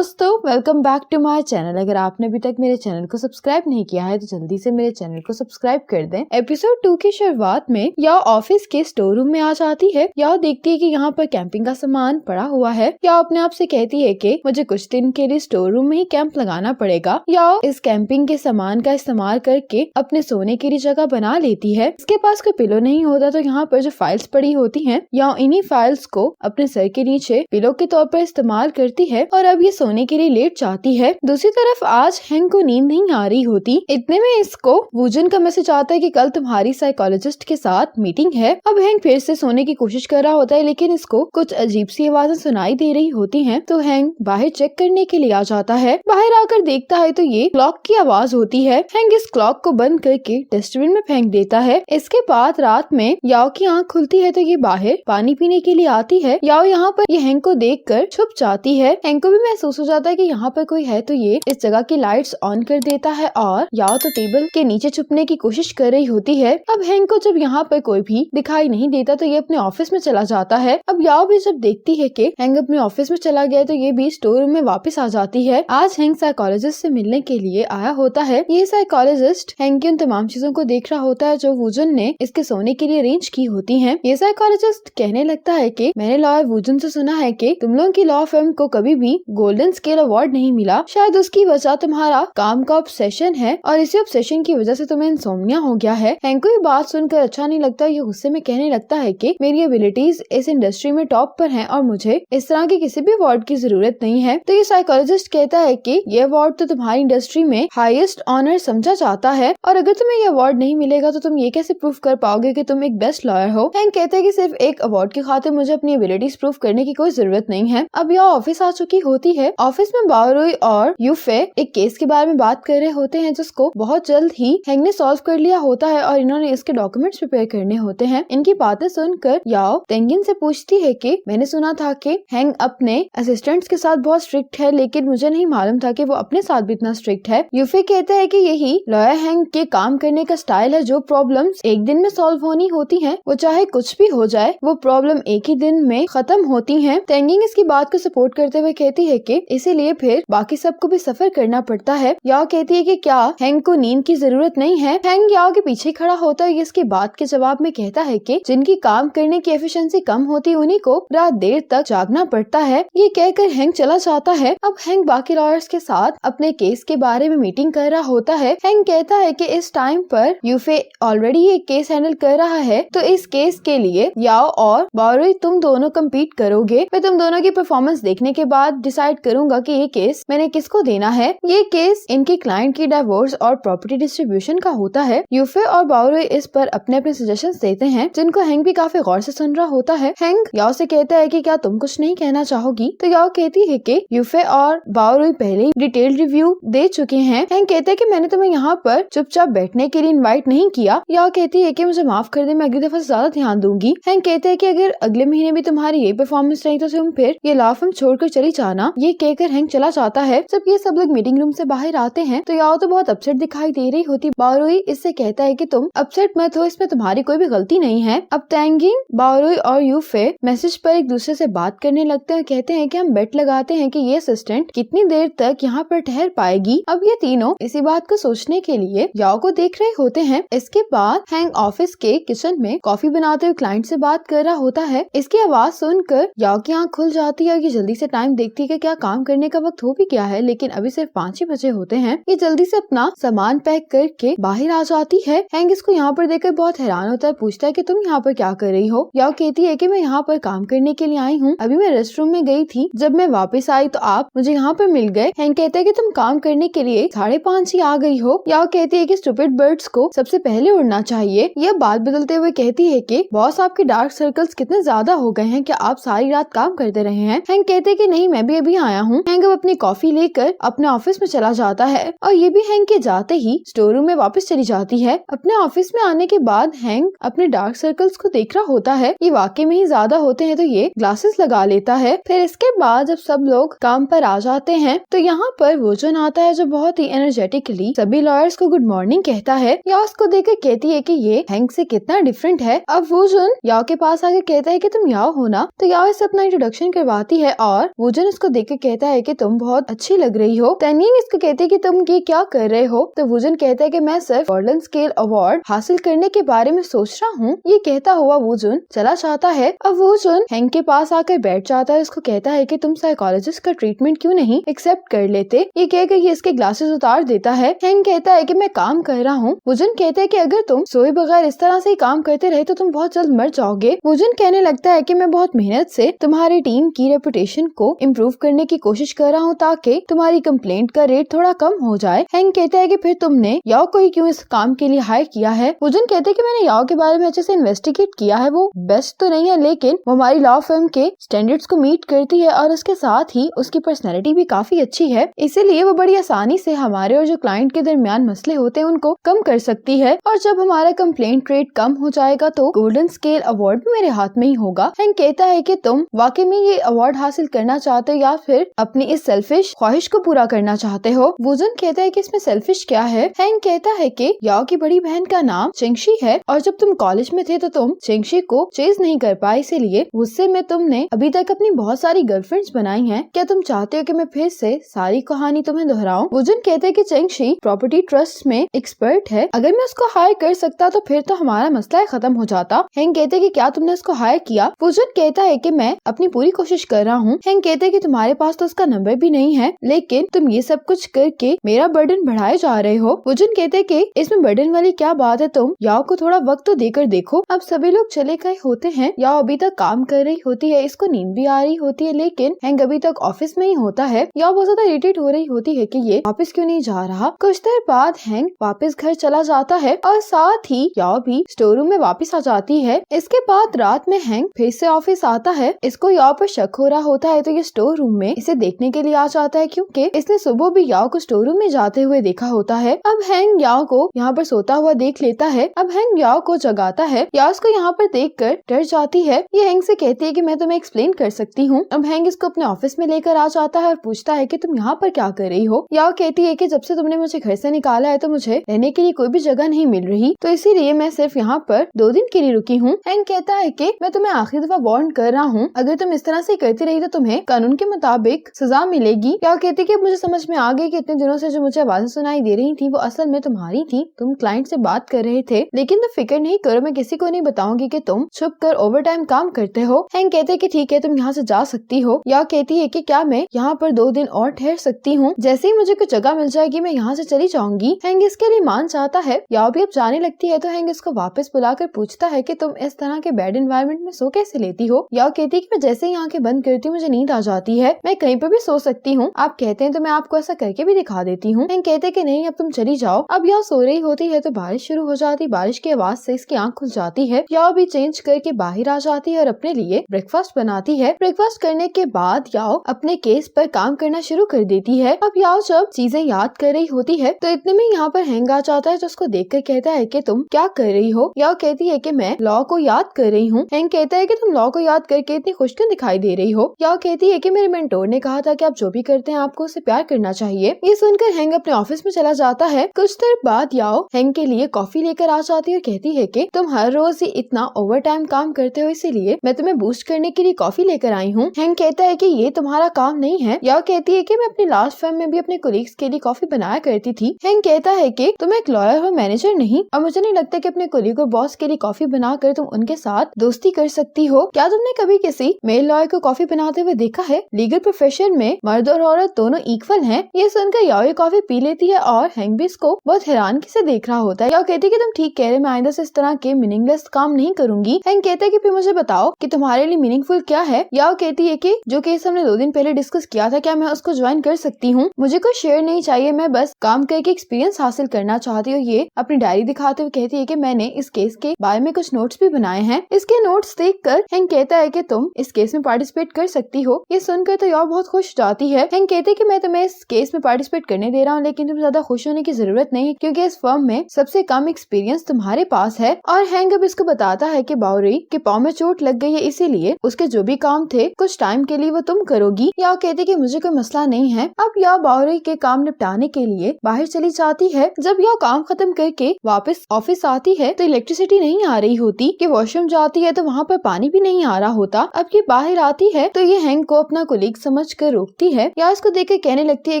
दोस्तों, welcome back to my channel. अगर आपने अभी तक मेरे चैनल को सब्सक्राइब नहीं किया है तो जल्दी से मेरे चैनल को सब्सक्राइब कर दें। एपिसोड 2 की शुरुआत में या ऑफिस के स्टोर रूम में आ जाती है। या देखती है कि यहाँ पर कैंपिंग का सामान पड़ा हुआ है। या अपने आप से कहती है कि मुझे कुछ दिन के लिए स्टोर रूम में ही कैंप लगाना पड़ेगा। या इस कैंपिंग के सामान का इस्तेमाल करके अपने सोने के लिए जगह बना लेती है। इसके पास कोई पिलो नहीं होता तो यहाँ पर जो फाइल्स पड़ी होती है या इन्हीं फाइल्स को अपने सर के नीचे पिलो के तौर पर इस्तेमाल करती है और अब ये सोने के लिए लेट जाती है। दूसरी तरफ आज हैंक को नींद नहीं आ रही होती। इतने में इसको वूजन का मैसेज आता है कि कल तुम्हारी साइकोलॉजिस्ट के साथ मीटिंग है। अब हैंक फिर से सोने की कोशिश कर रहा होता है लेकिन इसको कुछ अजीब सी आवाजें सुनाई दे रही होती हैं। तो हैंक बाहर चेक करने के लिए आ जाता है। बाहर आकर देखता है तो ये क्लॉक की आवाज होती है। हैंक इस क्लॉक को बंद करके डस्टबिन में फेंक देता है। इसके बाद रात में याओ की आंख खुलती है तो ये बाहर पानी पीने के लिए आती है। याओ यहाँ पर ये हैंक को देखकर छुप जाती है। हैंक को भी महसूस हो जाता है कि यहाँ पर कोई है तो ये इस जगह की लाइट्स ऑन कर देता है और याओ तो टेबल के नीचे छुपने की कोशिश कर रही होती है। अब हैंक को जब यहाँ पर कोई भी दिखाई नहीं देता तो ये अपने ऑफिस में चला जाता है। अब याओ भी जब देखती है कि हैंक अपने ऑफिस में चला गया तो ये भी स्टोर रूम में वापस आ जाती है। आज हैंक साइकोलॉजिस्ट से मिलने के लिए आया होता है। ये साइकोलॉजिस्ट हैंक की उन तमाम चीजों को देख रहा होता है जो वूजन ने इसके सोने के लिए अरेंज की होती है। ये साइकोलॉजिस्ट कहने लगता है कि मैंने लॉयर वूजन से सुना है कि तुम लोगों की लॉ फर्म को कभी भी गोल्डन स्केल अवार्ड नहीं मिला। शायद उसकी वजह तुम्हारा काम का ऑब्सेशन है और इसी ऑब्सेशन की वजह से तुम्हें इंसोम्निया हो गया है। हैंक को ये बात सुनकर अच्छा नहीं लगता। ये गुस्से में कहने लगता है कि मेरी एबिलिटीज इस इंडस्ट्री में टॉप पर हैं और मुझे इस तरह के किसी भी अवार्ड की जरूरत नहीं है। तो ये साइकोलॉजिस्ट कहता है कि ये अवार्ड तो तुम्हारी इंडस्ट्री में हाईएस्ट ऑनर समझा जाता है और अगर तुम्हें ये अवार्ड नहीं मिलेगा तो तुम ये कैसे प्रूफ कर पाओगे कि तुम एक बेस्ट लॉयर हो। हैंक कहता है कि सिर्फ एक अवार्ड की खातिर मुझे अपनी एबिलिटीज प्रूफ करने की कोई जरूरत नहीं है। अब यह ऑफिस आ चुकी होती है। ऑफिस में बाओरुई और यूफे एक केस के बारे में बात कर रहे होते हैं जिसको बहुत जल्द ही हैंक ने सॉल्व कर लिया होता है और इन्होंने इसके डॉक्यूमेंट्स प्रिपेयर करने होते हैं। इनकी बातें सुनकर याओ तेंगिन से पूछती है कि मैंने सुना था कि हैंक अपने असिस्टेंट्स के साथ बहुत स्ट्रिक्ट है लेकिन मुझे नहीं मालूम था कि वो अपने साथ भी इतना स्ट्रिक्ट है। यूफे कहते हैं कि यही लॉयर हैंक के काम करने का स्टाइल है। जो प्रॉब्लम्स एक दिन में सॉल्व होनी होती हैं वो चाहे कुछ भी हो जाए वो प्रॉब्लम एक ही दिन में खत्म होती हैं। तेंगिन इसकी बात को सपोर्ट करते हुए कहती है कि इसीलिए फिर बाकी सबको भी सफर करना पड़ता है। याओ कहती है कि क्या हैंक को नींद की जरूरत नहीं है। हैंक याओ के पीछे खड़ा होता है। इसकी बात के जवाब में कहता है कि जिनकी काम करने की एफिशिएंसी कम होती उन्हीं को रात देर तक जागना पड़ता है। ये कहकर हैंक चला जाता है। अब हैंक बाकी लॉयर्स के साथ अपने केस के बारे में मीटिंग कर रहा होता है। हैंक कहता है कि इस टाइम पर यूफे ऑलरेडी ये केस हैंडल कर रहा है तो इस केस के लिए याओ और बाओरुई तुम दोनों कम्पीट करोगे। मैं तुम दोनों की परफॉर्मेंस देखने के बाद डिसाइड करूंगा कि ये केस मैंने किसको देना है। ये केस इनके क्लाइंट की डाइवोर्स और प्रॉपर्टी डिस्ट्रीब्यूशन का होता है। यूफे और बाओरुई इस पर अपने अपने सजेशंस देते हैं जिनको हैंक भी काफी गौर से सुन रहा होता है। हैंक याओ से कहता है कि क्या तुम कुछ नहीं कहना चाहोगी। तो याओ कहती है कि यूफे और बाओरुई पहले ही डिटेल रिव्यू दे चुके हैं। हैंक कहते हैं कि मैंने तुम्हें यहाँ पर चुपचाप बैठने के लिए इन्वाइट नहीं किया। याओ कहती है कि मुझे माफ कर दे, मैं अगली दफा ज्यादा ध्यान दूंगी। हैंक कहते हैं कि अगर अगले महीने भी तुम्हारी ये परफॉर्मेंस रही तो तुम फिर ये लॉ फर्म छोड़कर चली जाना। ये कहकर हैंक चला जाता है। जब ये सब लोग मीटिंग रूम से बाहर आते हैं तो याओ तो बहुत अपसेट दिखाई दे रही होती। बाओरुई इससे कहता है कि तुम अपसेट मत हो, इसमें तुम्हारी कोई भी गलती नहीं है। अब तेंगिन, बाओरुई और यूफे मैसेज पर एक दूसरे से बात करने लगते हैं। कहते हैं कि हम बेट लगाते हैं कि ये असिस्टेंट कितनी देर तक यहाँ पर ठहर पाएगी। अब ये तीनों इसी बात को सोचने के लिए याओ को देख रहे होते हैं। इसके बाद हैंक ऑफिस के किचन में कॉफी बनाते हुए क्लाइंट से बात कर रहा होता है। इसकी आवाज सुनकर याओ की आंख खुल जाती है और ये जल्दी से टाइम देखती है कि क्या काम करने का वक्त हो भी गया है लेकिन अभी सिर्फ 5 ही बजे होते हैं। ये जल्दी से अपना सामान पैक करके बाहर आ जाती है। हैंक इसको यहाँ पर देखकर बहुत हैरान होता है। पूछता है कि तुम यहाँ पर क्या कर रही हो। याओ कहती है कि मैं यहाँ पर काम करने के लिए आई हूँ। अभी मैं रेस्ट रूम में गई थी, जब मैं वापस आई तो आप मुझे यहाँ पर मिल गए। हैंक कहता है कि तुम काम करने के लिए 5:30 ही आ गई हो। याओ कहती है कि स्टूपिड बर्ड्स को सबसे पहले उड़ना चाहिए। यह बात बदलते हुए कहती है कि बॉस आपके डार्क सर्कल्स कितने ज्यादा हो गए हैं, क्या आप सारी रात काम करते रहे हैं। हैंक कहते हैं कि नहीं, मैं भी अभी आया हूँ। हैंक अब अपनी कॉफी लेकर अपने ऑफिस में चला जाता है और ये भी हैंक के जाते ही स्टोर रूम में वापस चली जाती है। अपने ऑफिस में आने के बाद हैंक अपने डार्क सर्कल्स को देख रहा होता है। ये वाकई में ही ज्यादा होते हैं तो ये ग्लासेस लगा लेता है। फिर इसके बाद जब सब लोग काम पर आ जाते हैं तो यहाँ पर वूजन आता है जो बहुत ही एनर्जेटिकली सभी लॉयर्स को गुड मॉर्निंग कहता है। या उसको देखकर कहती है कि ये हैंक से कितना डिफरेंट है। अब वूजन याओ के पास आके कहता है कि तुम याओ हो ना। तो याओ इससे अपना इंट्रोडक्शन करवाती है और वूजन उसको देखकर कहता है कि तुम बहुत अच्छी लग रही हो। तेनयिंग इसको कहती है कि तुम ये क्या कर रहे हो? तो वूजन कहता है कि मैं सिर्फ गोल्डन स्केल अवार्ड हासिल करने के बारे में सोच रहा हूँ। ये कहता हुआ वूजन चला जाता है। अब वूजन हैंक के पास आकर बैठ जाता है। उसको कहता है कि तुम साइकोलॉजिस्ट का ट्रीटमेंट क्यों नहीं एक्सेप्ट कर लेते? ये कहकर ये इसके ग्लासेस उतार देता है। हैंक कहता है कि मैं काम कर रहा हूँ। वूजन कहता है कि अगर तुम सोए बगैर इस तरह से ही काम करते रहे तो तुम बहुत जल्द मर जाओगे। वूजन कहने लगता है कि मैं बहुत मेहनत से तुम्हारी टीम की रेपुटेशन को इम्प्रूव करने की कोशिश कर रहा हूँ ताकि तुम्हारी कंप्लेंट का रेट थोड़ा कम हो जाए। हैंक कहता है कि फिर तुमने याओ को क्यों इस काम के लिए हायर किया है? वूजन कहते हैं कि मैंने याओ के बारे में अच्छे से इन्वेस्टिगेट किया है। वो बेस्ट तो नहीं है लेकिन वो हमारी लॉ फर्म के स्टैंडर्ड्स को मीट करती है और उसके साथ ही उसकी पर्सनैलिटी भी काफी अच्छी है, इसीलिए वो बड़ी आसानी से हमारे और जो क्लाइंट के दरमियान मसले होते हैं उनको कम कर सकती है। और जब हमारा कंप्लेंट रेट कम हो जाएगा तो गोल्डन स्केल अवार्ड भी मेरे हाथ में ही होगा। हैंक कहता है कि तुम वाकई में ये अवार्ड हासिल करना चाहते हो या फिर अपनी इस सेल्फिश ख्वाहिश को पूरा करना चाहते हो? वूजन कहता है कि इसमें सेल्फिश क्या है? हैंक कहता है कि याओ की बड़ी बहन का नाम चेंगशी है और जब तुम कॉलेज में थे तो तुम चेंगशी को चेज नहीं कर पाए, इसीलिए गुस्से में तुमने अभी तक अपनी बहुत सारी गर्लफ्रेंड्स बनाई हैं। क्या तुम चाहते हो कि मैं फिर से सारी कहानी तुम्हें दोहराऊं? वूजन कहते हैं कि चेंगशी प्रॉपर्टी ट्रस्ट में एक्सपर्ट है, अगर मैं उसको हायर कर सकता तो फिर तो हमारा मसला खत्म हो जाता। हैंक कहते हैं कि क्या तुमने उसको हायर किया? वूजन कहता है कि मैं अपनी पूरी कोशिश कर रहा हूँ। हैंक कहते हैं कि तुम्हारे पास तो उसका नंबर भी नहीं है लेकिन तुम ये सब कुछ करके मेरा बर्डन बढ़ाए जा रहे हो। वूजन कहते हैं कि इसमें बर्डन वाली क्या बात है, तुम याओ को थोड़ा वक्त तो देकर देखो। अब सभी लोग चले गए होते हैं। याओ अभी तक काम कर रही होती है, इसको नींद भी आ रही होती है लेकिन हैंक अभी तक ऑफिस में ही होता है। याओ बहुत ज्यादा इरिटेट हो रही होती है कि ये वापस क्यों नहीं जा रहा। कुछ देर बाद हैंक वापस घर चला जाता है और साथ ही याओ भी स्टोर रूम में वापस आ जाती है। इसके बाद रात में हैंक फिर से ऑफिस आता है। इसको याओ पर शक हो रहा होता है तो ये स्टोर रूम में इसे देखने के लिए आ जाता है क्योंकि इसने सुबह भी याओ को स्टोर रूम में जाते हुए देखा होता है। अब हैंक याओ को यहाँ पर सोता हुआ देख लेता है। अब हैंक याओ को जगाता है। याओ उसको यहाँ पर देखकर डर जाती है। ये हैंक से कहती है कि मैं तुम्हें एक्सप्लेन कर सकती हूँ। अब हैंक इसको अपने ऑफिस में लेकर आ जाता है और पूछता है कि तुम यहाँ पर क्या कर रही हो? याओ कहती है कि जब से तुमने मुझे घर से निकाला है तो मुझे रहने के लिए कोई भी जगह नहीं मिल रही, तो इसीलिए मैं सिर्फ यहाँ पर 2 दिन के लिए रुकी हूँ। हैंक कहता है कि मैं तुम्हें आखिरी दफा वार्न कर रहा हूँ, अगर तुम इस तरह से करती रही तो तुम्हें कानून के मुताबिक सजा मिलेगी। याओ कहती है कि मुझे समझ में आ गई कि इतने दिनों से जो मुझे आवाजें सुनाई दे रही थी वो असल में तुम्हारी थी। तुम क्लाइंट से बात कर रहे थे लेकिन तुम फिक्र नहीं करो, मैं किसी को नहीं बताऊंगी कि तुम छुप कर ओवर टाइम काम करते हो। हैंक कहते हैं कि ठीक है, तुम यहाँ से जा सकती हो। याओ कहती है कि क्या मैं यहाँ पर 2 दिन और ठहर सकती हूँ? जैसे ही मुझे कुछ जगह मिल जाएगी मैं यहाँ से चली जाऊंगी। हैंक इसके लिए मान जाता है। याओ भी अब जाने लगती है तो हैंक इसको वापस बुलाकर पूछता है कि तुम इस तरह के बैड एनवायरनमेंट में सो कैसे लेती हो? याओ कहती है कि मैं जैसे ही आंखें बंद करती हूँ मुझे नींद आ जाती है, मैं कहीं पर भी सो सकती हूँ। आप कहते हैं तो मैं आपको ऐसा करके भी दिखा देती हूँ। हैंक कहते हैं कि नहीं, अब तुम चली जाओ। अब याओ सो रही होती है तो बारिश शुरू हो जाती। बारिश की आवाज से इसकी आंख खुल जाती है। याओ भी चेंज करके बाहर आ जाती है और अपने लिए ब्रेकफास्ट बनाती है। ब्रेकफास्ट करने के बाद याओ अपने केस पर काम करना शुरू कर देती है। अब याओ जब चीजें याद कर रही होती है तो इतने में यहाँ पर हैंक आ जाता है जो उसको देखकर कहता है कि तुम क्या कर रही हो? याओ कहती है कि मैं लॉ को याद कर रही हूँ। हैंक कहता है कि तुम लॉ को याद करके इतनी खुश क्यों दिखाई दे रही हो? याओ कहती है कि मेरे मेंटोर ने कहा था कि आप जो भी करते हैं आपको उससे प्यार करना चाहिए। ये सुनकर हैंक अपने ऑफिस में चला जाता है। कुछ देर बाद याओ हैंक के लिए कॉफी लेकर आ जाती है और कहती है कि तुम हर रोज ही इतना ओवर टाइम काम करते हो, इसीलिए मैं तुम्हें बूस्ट करने के लिए कॉफी लेकर आई हूँ। हैंक कहता है कि ये तुम्हारा काम नहीं है। याओ कहती है कि मैं अपनी लास्ट फर्म में भी अपने कोलीग्स के लिए कॉफी बनाया करती थी। हैंक कहता है कि तुम एक लॉयर हो, मैनेजर नहीं, और मुझे नहीं लगता कि अपने कोलीग और बॉस के लिए कॉफी बनाकर तुम उनके साथ दोस्ती कर सकती हो। क्या तुमने कभी किसी मेल लॉयर को कॉफी बनाते हुए देखा है? लीगल प्रोफेशन में मर्द और औरत दोनों इक्वल हैं। ये सुनकर याओ ये कॉफी पी लेती है और हैंक भी इसको बहुत हैरानगी से देख रहा होता है। याओ कहती है कि तुम ठीक कह रहे, मैं आइंदा से इस तरह के मीनिंगलेस काम नहीं करूंगी। हैंक कहता है कि फिर मुझे बताओ कि तुम्हारे लिए मीनिंगफुल क्या है? याओ कहती है कि जो केस हमने 2 दिन पहले डिस्कस किया था, क्या मैं उसको ज्वाइन कर सकती हूँ? मुझे कोई शेयर नहीं चाहिए, मैं बस काम करके एक्सपीरियंस हासिल करना चाहती हूँ। ये अपनी डायरी दिखाते हुए कहती है कि मैंने इस केस के बारे में कुछ नोट्स भी बनाए हैं। इसके नोट्स देखकर हैंक कहता है कि तुम इस केस में पार्टिसिपेट कर सकती हो। ये सुनकर तो याओ बहुत खुश जाती है। हैंक कहते हैं कि मैं तुम्हें इस केस में पार्टिसिपेट करने दे रहा हूँ लेकिन तुम ज्यादा खुश होने की जरूरत नहीं क्योंकि इस फर्म में सबसे कम एक्सपीरियंस तुम्हारे पास है। और हैंक अब इसको बताता है कि बाउरी के पाँव में चोट लग गई है, इसीलिए उसके जो भी काम थे कुछ टाइम के लिए वो तुम करोगी। याओ कहती है कि मुझे कोई मसला नहीं है। अब याओ बाउरी के काम निपटाने के लिए बाहर चली जाती है। जब याओ काम खत्म करके वापस ऑफिस आती है तो इलेक्ट्रिसिटी नहीं आ रही होती। वॉशरूम जाती है तो वहाँ पर पानी भी नहीं आ रहा होता। अब ये बाहर आती है तो ये हैंक को अपना कोलीग समझ कर रोकती है। या उसको देख कर कहने लगती है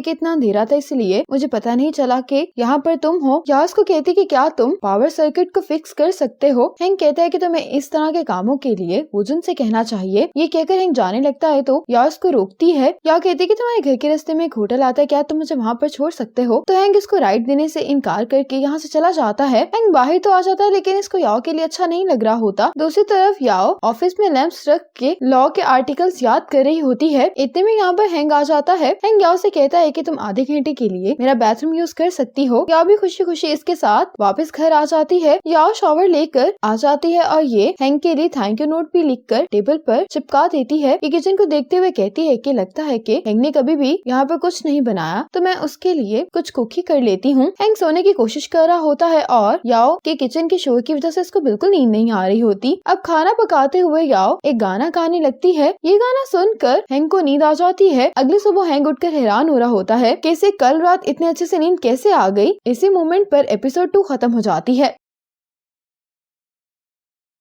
कि इतना अंधेरा था इसलिए मुझे पता नहीं चला कि यहाँ पर तुम हो। या उसको कहती कि क्या तुम पावर सर्किट को फिक्स कर सकते हो। हैंक कहता है कि तुम्हें इस तरह के कामों के लिए वुजन से कहना चाहिए। ये कहकर हैंक जाने लगता है तो या उसको रोकती है। या कहती है कि तुम्हारे घर के रास्ते में एक होटल आता है, क्या तुम मुझे वहाँ पर छोड़ सकते हो। तो हैंक इसको राइड देने से इनकार करके यहाँ से चला जाता है। हैंक बाहर तो आ जाता है लेकिन इसको याओ के लिए अच्छा नहीं लग रहा होता। दूसरी तरफ याओ ऑफिस में लैंप्स रख के लॉ के आर्टिकल्स याद कर रही होती है। इतने में यहाँ पर हैंक आ जाता है। हैंक याओ से कहता है कि तुम आधे घंटे के लिए मेरा बाथरूम यूज कर सकती हो। याओ भी खुशी खुशी इसके साथ वापस घर आ जाती है। याओ शॉवर लेकर आ जाती है और ये हैंक के लिए थैंक यू नोट भी लिखकर टेबल पर चिपका देती है। ये किचन को देखते हुए कहती है कि लगता है कि हैंक ने कभी भी यहाँ पर कुछ नहीं बनाया तो मैं उसके लिए कुछ कुकी कर लेती हूँ। हैंक सोने की कोशिश कर रहा होता है और याओ के किचन के शोर की वजह से इसको बिल्कुल नींद नहीं आ रही होती। अब खाना पकाते हुए याओ एक गाना गाने लगती है। ये गाना सुनकर हैंक को नींद आ जाती है। अगली सुबह हैंक उठकर हैरान हो रहा होता है कि इसे कल रात इतने अच्छे से नींद कैसे आ गई। इसी मोमेंट पर एपिसोड 2 खत्म हो जाती है।